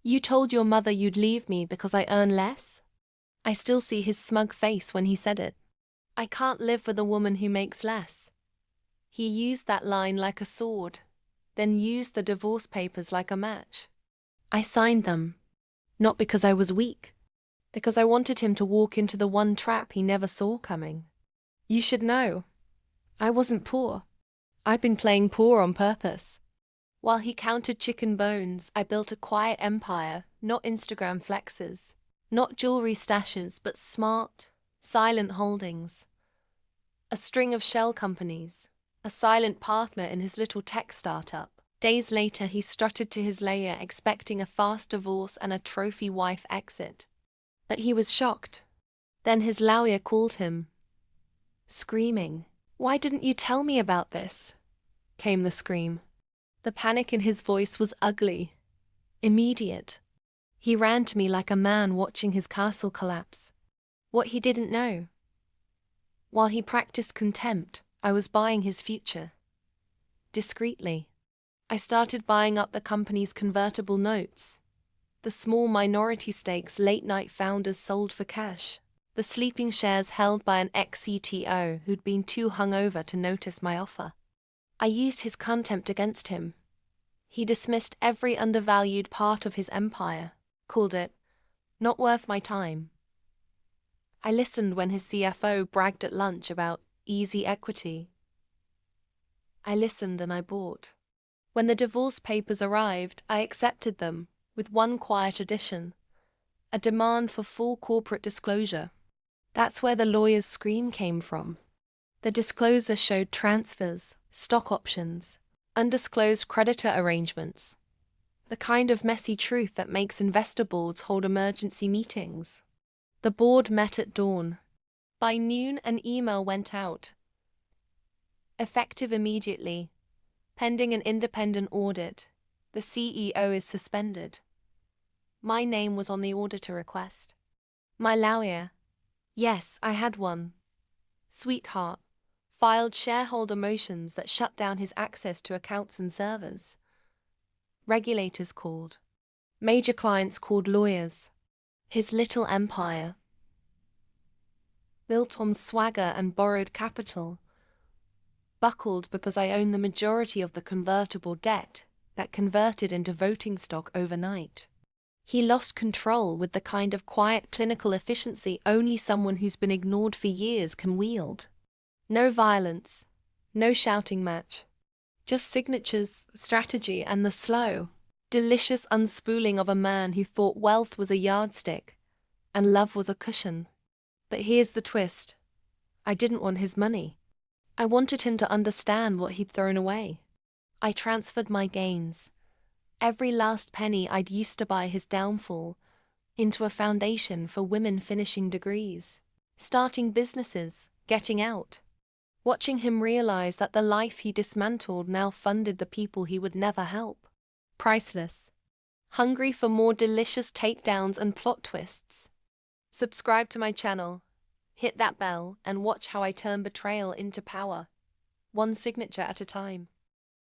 You told your mother you'd leave me because I earn less? I still see his smug face when he said it. I can't live with a woman who makes less. He used that line like a sword, then used the divorce papers like a match. I signed them, not because I was weak, because I wanted him to walk into the one trap he never saw coming. You should know, I wasn't poor. I'd been playing poor on purpose. While he counted chicken bones, I built a quiet empire, not Instagram flexes, not jewelry stashes, but smart, silent holdings. A string of shell companies, a silent partner in his little tech startup. Days later, he strutted to his lair expecting a fast divorce and a trophy wife exit. But he was shocked. Then his lawyer called him, screaming. "Why didn't you tell me about this?" came the scream. The panic in his voice was ugly, immediate. He ran to me like a man watching his castle collapse. What he didn't know. While he practiced contempt, I was buying his future. Discreetly. I started buying up the company's convertible notes. The small minority stakes late-night founders sold for cash. The sleeping shares held by an ex-CTO who'd been too hungover to notice my offer. I used his contempt against him. He dismissed every undervalued part of his empire, called it not worth my time. I listened when his CFO bragged at lunch about easy equity. I listened and I bought. When the divorce papers arrived, I accepted them, with one quiet addition: a demand for full corporate disclosure. That's where the lawyer's scream came from. The disclosure showed transfers, stock options, undisclosed creditor arrangements. The kind of messy truth that makes investor boards hold emergency meetings. The board met at dawn. By noon, an email went out. Effective immediately. Pending an independent audit, the CEO is suspended. My name was on the auditor request. My lawyer, yes, I had one, sweetheart, filed shareholder motions that shut down his access to accounts and servers. Regulators called. Major clients called lawyers. His little empire, built on swagger and borrowed capital, buckled because I own the majority of the convertible debt that converted into voting stock overnight. He lost control with the kind of quiet clinical efficiency only someone who's been ignored for years can wield. No violence, no shouting match. Just signatures, strategy, and the slow, delicious unspooling of a man who thought wealth was a yardstick and love was a cushion. But here's the twist. I didn't want his money. I wanted him to understand what he'd thrown away. I transferred my gains, every last penny I'd used to buy his downfall, into a foundation for women finishing degrees, starting businesses, getting out. Watching him realize that the life he dismantled now funded the people he would never help. Priceless. Hungry for more delicious takedowns and plot twists? Subscribe to my channel, hit that bell, and watch how I turn betrayal into power, one signature at a time.